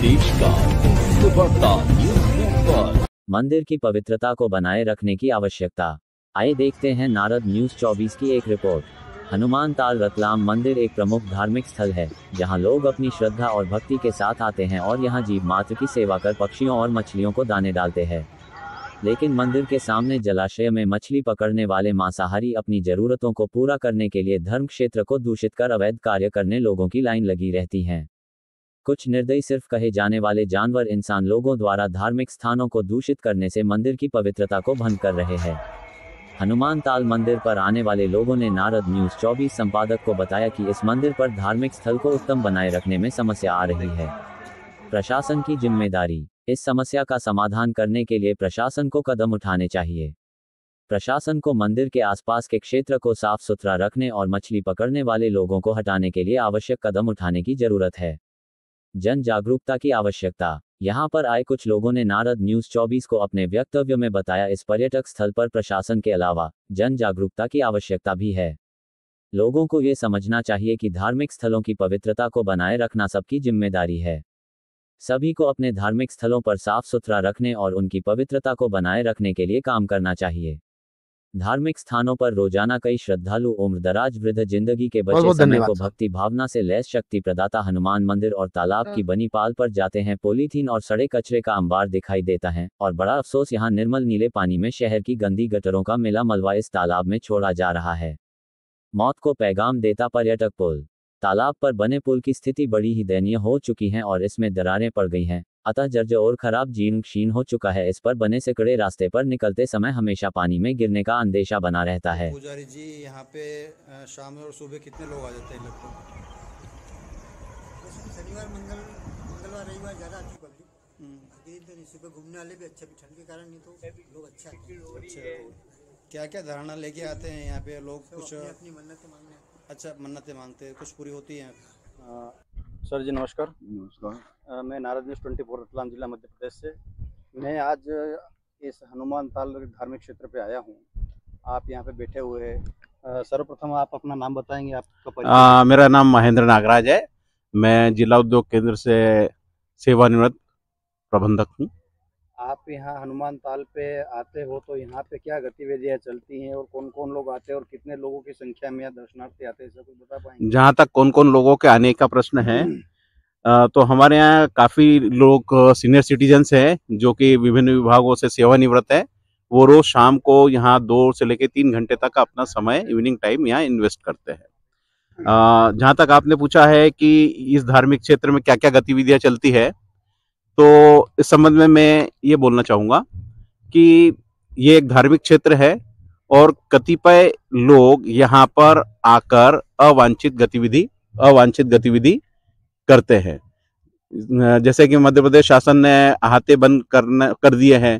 देश का सबसे बड़ा न्यूज नेटवर्क। मंदिर की पवित्रता को बनाए रखने की आवश्यकता। आइए देखते हैं नारद न्यूज 24 की एक रिपोर्ट। हनुमान ताल रतलाम मंदिर एक प्रमुख धार्मिक स्थल है, जहां लोग अपनी श्रद्धा और भक्ति के साथ आते हैं और यहां जीव मात्र की सेवा कर पक्षियों और मछलियों को दाने डालते हैं। लेकिन मंदिर के सामने जलाशय में मछली पकड़ने वाले मांसाहारी अपनी जरूरतों को पूरा करने के लिए धर्म क्षेत्र को दूषित कर अवैध कार्य करने लोगों की लाइन लगी रहती है। कुछ निर्दयी सिर्फ कहे जाने वाले जानवर इंसान लोगों द्वारा धार्मिक स्थानों को दूषित करने से मंदिर की पवित्रता को भंग कर रहे हैं। हनुमान ताल मंदिर पर आने वाले लोगों ने नारद न्यूज 24 संपादक को बताया कि इस मंदिर पर धार्मिक स्थल को उत्तम बनाए रखने में समस्या आ रही है। प्रशासन की जिम्मेदारी। इस समस्या का समाधान करने के लिए प्रशासन को कदम उठाने चाहिए। प्रशासन को मंदिर के आसपास के क्षेत्र को साफ सुथरा रखने और मछली पकड़ने वाले लोगों को हटाने के लिए आवश्यक कदम उठाने की जरूरत है। जन जागरूकता की आवश्यकता। यहाँ पर आए कुछ लोगों ने नारद न्यूज 24 को अपने वक्तव्य में बताया, इस पर्यटक स्थल पर प्रशासन के अलावा जन जागरूकता की आवश्यकता भी है। लोगों को ये समझना चाहिए कि धार्मिक स्थलों की पवित्रता को बनाए रखना सबकी जिम्मेदारी है। सभी को अपने धार्मिक स्थलों पर साफ सुथरा रखने और उनकी पवित्रता को बनाए रखने के लिए काम करना चाहिए। धार्मिक स्थानों पर रोजाना कई श्रद्धालु उम्र दराज वृद्ध जिंदगी के बचे समय को भक्ति भावना से लैस शक्ति प्रदाता हनुमान मंदिर और तालाब की बनी पाल पर जाते हैं। पॉलीथीन और सड़े कचरे का अंबार दिखाई देता है और बड़ा अफसोस यहाँ निर्मल नीले पानी में शहर की गंदी गटरों का मिला मलबा इस तालाब में छोड़ा जा रहा है। मौत को पैगाम देता पर्यटक पुल। तालाब पर बने पुल की स्थिति बड़ी ही दयनीय हो चुकी है और इसमें दरारें पड़ गई हैं, अतः जर्जर और खराब जीर्ण शीर्ण हो चुका है। इस पर बने सिकड़े रास्ते पर निकलते समय हमेशा पानी में गिरने का अंदेशा बना रहता है। पुजारी जी, यहाँ पे शाम और सुबह कितने लोग आ जाते हैं लगभग? शनिवार मंगलवार रविवार ज़्यादा आती पब्लिक। दिन सुबह घूमने वाले भी अच्छे, ठंड के कारण नहीं तो लोग अच्छा। क्या क्या धारणा लेके आते हैं यहाँ पे लोग? कुछ अपनी मन्नतें मांगने। अच्छा, मन्नतें मांगते हैं, कुछ पूरी होती हैं? सर जी नमस्कार। नमस्कार। मैं नारद न्यूज़ 24 रतलाम जिला मध्य प्रदेश से। मैं आज इस हनुमान ताल धार्मिक क्षेत्र पे आया हूँ। आप यहाँ पे बैठे हुए हैं। सर्वप्रथम आप अपना नाम बताएंगे, आपका परिचय? मेरा नाम महेंद्र नागराज है। मैं जिला उद्योग केंद्र से सेवानिवृत्त प्रबंधक हूँ। आप यहाँ हनुमान ताल पे आते हो तो यहाँ पे क्या गतिविधियाँ चलती हैं और कौन कौन लोग आते हैं और कितने लोगों की संख्या में यहाँ दर्शनार्थी आते हैं, सब कुछ बता पाएंगे? जहाँ तक कौन कौन लोगों के आने का प्रश्न है, तो हमारे यहाँ काफ़ी लोग सीनियर सिटीजन्स हैं जो कि विभिन्न विभागों से सेवानिवृत्त है। वो रोज़ शाम को यहाँ 2 से लेकर 3 घंटे तक अपना समय इवनिंग टाइम यहाँ इन्वेस्ट करते हैं। जहाँ तक आपने पूछा है कि इस धार्मिक क्षेत्र में क्या क्या गतिविधियाँ चलती है, तो इस संबंध में मैं ये बोलना चाहूँगा कि ये एक धार्मिक क्षेत्र है और कतिपय लोग यहाँ पर आकर अवांछित गतिविधि करते हैं। जैसे कि मध्य प्रदेश शासन ने अहाते बंद कर दिए हैं।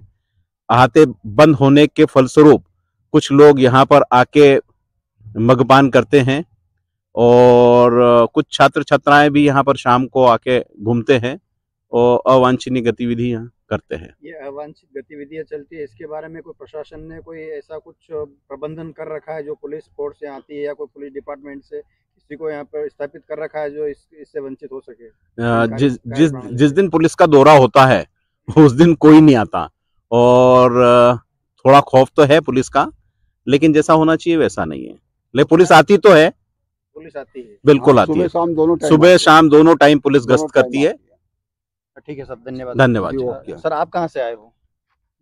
अहाते बंद होने के फलस्वरूप कुछ लोग यहाँ पर आके मद्यपान करते हैं और कुछ छात्र छात्राएं भी यहाँ पर शाम को आके घूमते हैं और अवांछनीय गतिविधियां करते हैं। ये अवांछित गतिविधियां चलती है, इसके बारे में कोई प्रशासन ने कोई ऐसा कुछ प्रबंधन कर रखा है जो पुलिस फोर्स से आती है या कोई पुलिस डिपार्टमेंट से किसी को यहाँ पर स्थापित कर रखा है जो इससे वंचित हो सके? जिस दिन पुलिस का दौरा होता है उस दिन कोई नहीं आता और थोड़ा खौफ तो है पुलिस का, लेकिन जैसा होना चाहिए वैसा नहीं है। लेकिन पुलिस आती तो है, पुलिस आती है, बिल्कुल आती है। सुबह शाम दोनों टाइम पुलिस गश्त करती है। ठीक है सर, धन्यवाद। धन्यवाद। सर आप कहाँ से आए हो?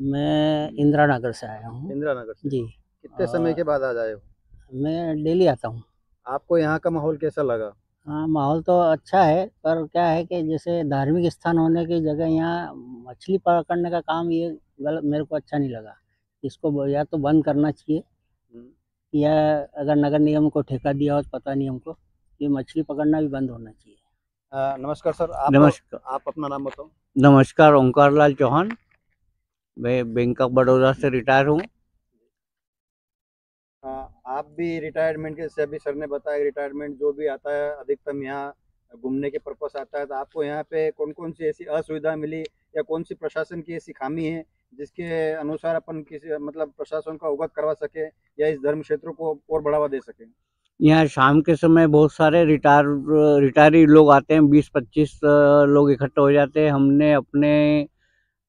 मैं इंदिरा नगर से आया हूँ। इंदिरा नगर से? जी। कितने समय के बाद आज आए हो? मैं डेली आता हूँ। आपको यहाँ का माहौल कैसा लगा? हाँ, माहौल तो अच्छा है, पर क्या है कि जैसे धार्मिक स्थान होने की जगह यहाँ मछली पकड़ने का काम ये गलत, मेरे को अच्छा नहीं लगा। इसको या तो बंद करना चाहिए या अगर नगर निगम को ठेका दिया हो तो पता नहीं हमको, ये मछली पकड़ना भी बंद होना चाहिए। नमस्कार सर। नमस्कार। आप अपना नाम बताओ। नमस्कार, ओंकार लाल चौहान। मैं बैंक ऑफ बड़ौदा से रिटायर हूँ। आप भी रिटायरमेंट के, से अभी सर ने बताया रिटायरमेंट जो भी आता है अधिकतम यहाँ घूमने के पर्पस आता है, तो आपको यहाँ पे कौन कौन सी ऐसी असुविधा मिली या कौन सी प्रशासन की ऐसी खामी है जिसके अनुसार अपन किसी मतलब प्रशासन को अवगत करवा सके या इस धर्म क्षेत्र को और बढ़ावा दे सके? यहाँ शाम के समय बहुत सारे रिटायरी लोग आते हैं, 20-25 लोग इकट्ठे हो जाते हैं। हमने अपने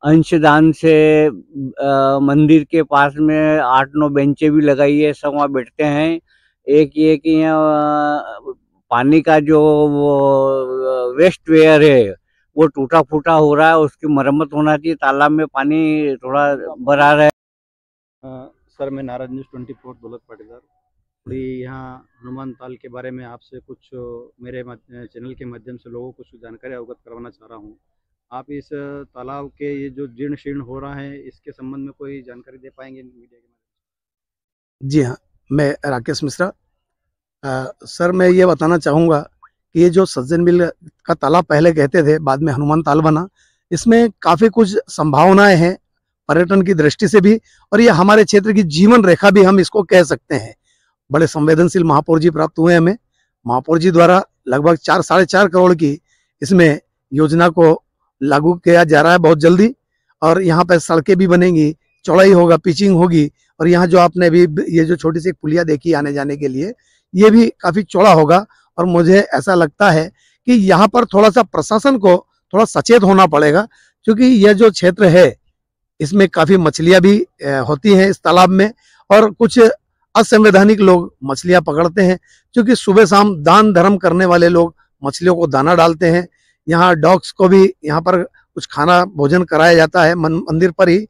अंशदान से मंदिर के पास में 8-9 बेंचें भी लगाई है, सब वहाँ बैठते हैं। एक ये कि यहाँ पानी का जो वो वेस्ट वेयर है वो टूटा फूटा हो रहा है, उसकी मरम्मत होना चाहिए। तालाब में पानी थोड़ा भरा रहा है। सर, मैं नाराज न्यूज़ 24 दौलत पाटीदार अभी यहाँ हनुमान ताल के बारे में आपसे कुछ मेरे चैनल के माध्यम से लोगों को कुछ जानकारी अवगत करवाना चाह रहा हूँ। आप इस तालाब के ये जो जीर्ण शीर्ण हो रहा है, इसके संबंध में कोई जानकारी दे पाएंगे मीडिया के माध्यम जी हाँ, मैं राकेश मिश्रा। सर, मैं ये बताना चाहूँगा कि ये जो सज्जन मिल का तालाब पहले कहते थे, बाद में हनुमान ताल बना, इसमें काफ़ी कुछ संभावनाएं हैं पर्यटन की दृष्टि से भी, और ये हमारे क्षेत्र की जीवन रेखा भी हम इसको कह सकते हैं। बड़े संवेदनशील महापौर जी प्राप्त हुए हमें। महापौर जी द्वारा लगभग 4-4.5 करोड़ की इसमें योजना को लागू किया जा रहा है बहुत जल्दी, और यहाँ पे सड़कें भी बनेंगी, चौड़ाई होगा, पिचिंग होगी, और यहाँ जो आपने अभी ये जो छोटी सी एक पुलिया देखी आने जाने के लिए, ये भी काफ़ी चौड़ा होगा। और मुझे ऐसा लगता है कि यहाँ पर थोड़ा सा प्रशासन को थोड़ा सचेत होना पड़ेगा, क्योंकि यह जो क्षेत्र है इसमें काफ़ी मछलियाँ भी होती हैं इस तालाब में, और कुछ असंवैधानिक लोग मछलियाँ पकड़ते हैं, क्योंकि सुबह शाम दान धर्म करने वाले लोग मछलियों को दाना डालते हैं। यहाँ डॉग्स को भी यहाँ पर कुछ खाना भोजन कराया जाता है मंदिर पर ही।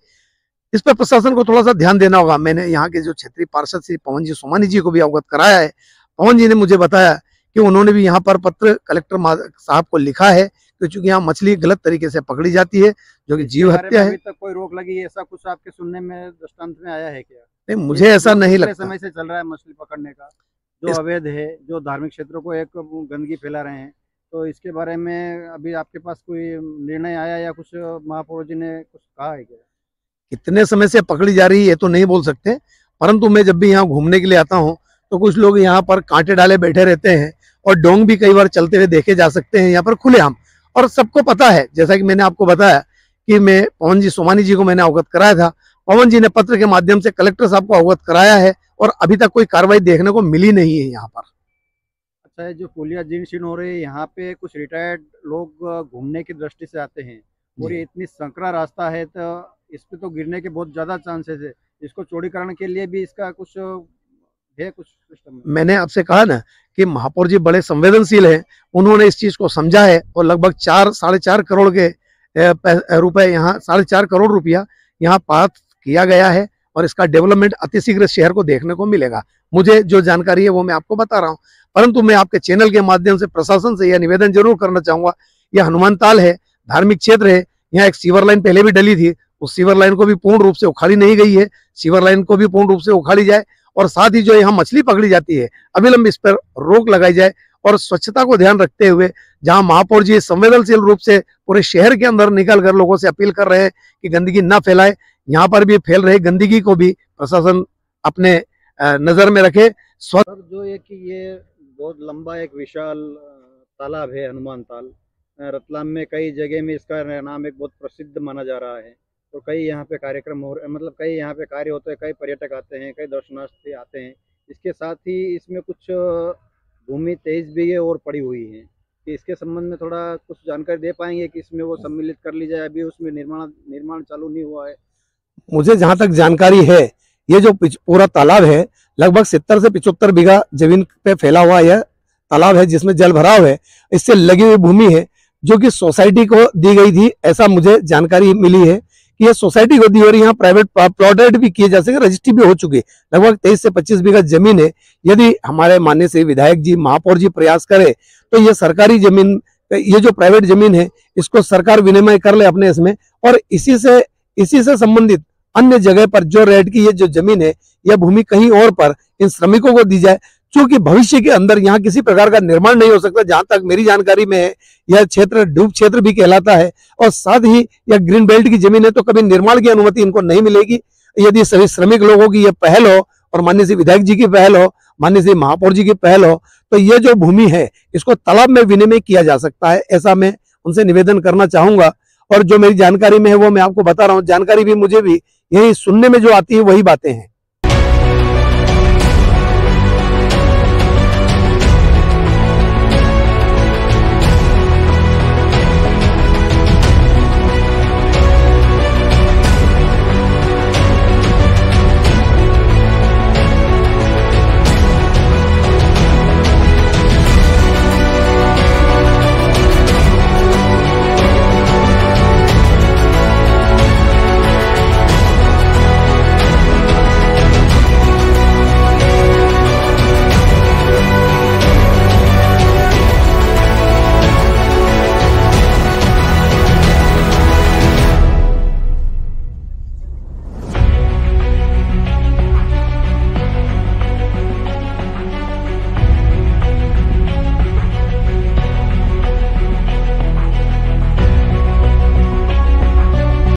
इस पर प्रशासन को थोड़ा सा ध्यान देना होगा। मैंने यहाँ के जो क्षेत्रीय पार्षद श्री पवन जी सोमानी जी को भी अवगत कराया है। पवन जी ने मुझे बताया कि उन्होंने भी यहाँ पर पत्र कलेक्टर साहब को लिखा है, क्योंकि यहाँ मछली गलत तरीके से पकड़ी जाती है, जो कि जीव हत्या है। अभी तक कोई रोक लगी, ऐसा कुछ आपके सुनने में दृष्टांत में आया है क्या? नहीं, मुझे ऐसा नहीं लगता। समय से चल रहा है मछली पकड़ने का, जो अवैध है, जो धार्मिक क्षेत्रों को एक गंदगी फैला रहे हैं, तो इसके बारे में अभी आपके पास कोई निर्णय आया या कुछ महापौर जी ने कुछ कहा है क्या? कितने समय से पकड़ी जा रही है ये तो नहीं बोल सकते, परंतु मैं जब भी यहाँ घूमने के लिए आता हूँ तो कुछ लोग यहाँ पर कांटे डाले बैठे रहते हैं, और डोंग भी कई बार चलते हुए देखे जा सकते हैं यहाँ पर खुलेआम। और सबको पता है, जैसा कि मैंने आपको बताया कि मैं पवन जी सोमानी जी को मैंने अवगत कराया था, पवन जी ने पत्र के माध्यम से कलेक्टर साहब को अवगत कराया है, और अभी तक कोई कार्रवाई देखने को मिली नहीं है यहाँ पर। अच्छा, जो पुलिया जीर्ण शीर्ण हो रही है, यहाँ पे कुछ रिटायर्ड लोग घूमने की दृष्टि से आते हैं, और ये इतनी संकरा रास्ता है, तो इस पे तो गिरने के बहुत ज्यादा चांसेस है। इसको चौड़ीकरण के लिए भी इसका कुछ है, कुछ सिस्टम? मैंने आपसे कहा ना कि महापौर जी बड़े संवेदनशील हैं, उन्होंने इस चीज को समझा है, और लगभग 4-4.5 करोड़ के रुपए यहाँ 4.5 करोड़ रुपया यहाँ पास किया गया है, और इसका डेवलपमेंट अतिशीघ्र शहर को देखने को मिलेगा। मुझे जो जानकारी है वो मैं आपको बता रहा हूँ, परंतु मैं आपके चैनल के माध्यम से प्रशासन से यह निवेदन जरूर करना चाहूंगा। यह हनुमान ताल है, धार्मिक क्षेत्र है, यहाँ एक सीवर लाइन पहले भी डली थी, उस सीवर लाइन को भी पूर्ण रूप से उखाड़ी नहीं गई है। सीवर लाइन को भी पूर्ण रूप से उखाड़ी जाए, और साथ ही जो यहाँ मछली पकड़ी जाती है अविलंब इस पर रोक लगाई जाए, और स्वच्छता को ध्यान रखते हुए जहां महापौर जी संवेदनशील रूप से पूरे शहर के अंदर निकल कर लोगों से अपील कर रहे हैं कि गंदगी ना फैलाए, यहाँ पर भी फैल रही गंदगी को भी प्रशासन अपने नजर में रखे। सर, जो है कि ये बहुत लंबा एक विशाल तालाब है हनुमान ताल, रतलाम में कई जगह में इसका नाम एक बहुत प्रसिद्ध माना जा रहा है, तो कई यहाँ पे कार्यक्रम हो रहे, मतलब कई यहाँ पे कार्य होते हैं, कई पर्यटक आते हैं, कई दर्शनार्थी आते हैं। इसके साथ ही इसमें कुछ भूमि 23 बीघे और पड़ी हुई है, कि इसके संबंध में थोड़ा कुछ जानकारी दे पाएंगे कि इसमें वो सम्मिलित कर ली जाए? अभी उसमें निर्माण चालू नहीं हुआ है। मुझे जहां तक जानकारी है, ये जो पूरा तालाब है लगभग 70 से 75 बीघा जमीन पे फैला हुआ यह तालाब है, जिसमें जल भराव है। इससे लगी हुई भूमि है जो कि सोसाइटी को दी गई थी, ऐसा मुझे जानकारी मिली है कि ये सोसाइटी को दी, और यहाँ प्राइवेट प्लॉटेड भी किए जा सके, रजिस्ट्री भी हो चुकी है। लगभग 23 से 25 बीघा जमीन है। यदि हमारे माननीय श्री विधायक जी, महापौर जी प्रयास करे तो ये सरकारी जमीन, ये जो प्राइवेट जमीन है, इसको सरकार विनिमय कर ले अपने इसमें, और इसी से संबंधित अन्य जगह पर जो रेट की ये जो जमीन है, यह भूमि कहीं और पर इन श्रमिकों को दी जाए, क्योंकि भविष्य के अंदर यहाँ किसी प्रकार का निर्माण नहीं हो सकता। जहां तक मेरी जानकारी में है, यह क्षेत्र डूब क्षेत्र भी कहलाता है, और साथ ही यह ग्रीन बेल्ट की जमीन है, तो कभी निर्माण की अनुमति इनको नहीं मिलेगी। यदि सभी श्रमिक लोगों की यह पहल हो, और माननीय श्री विधायक जी की पहल हो, माननीय श्री महापौर जी की पहल हो, तो ये जो भूमि है इसको तालाब में विनिमय किया जा सकता है, ऐसा मैं उनसे निवेदन करना चाहूंगा। और जो मेरी जानकारी में है वो मैं आपको बता रहा हूँ। जानकारी भी मुझे भी यही सुनने में जो आती है वही बातें हैं।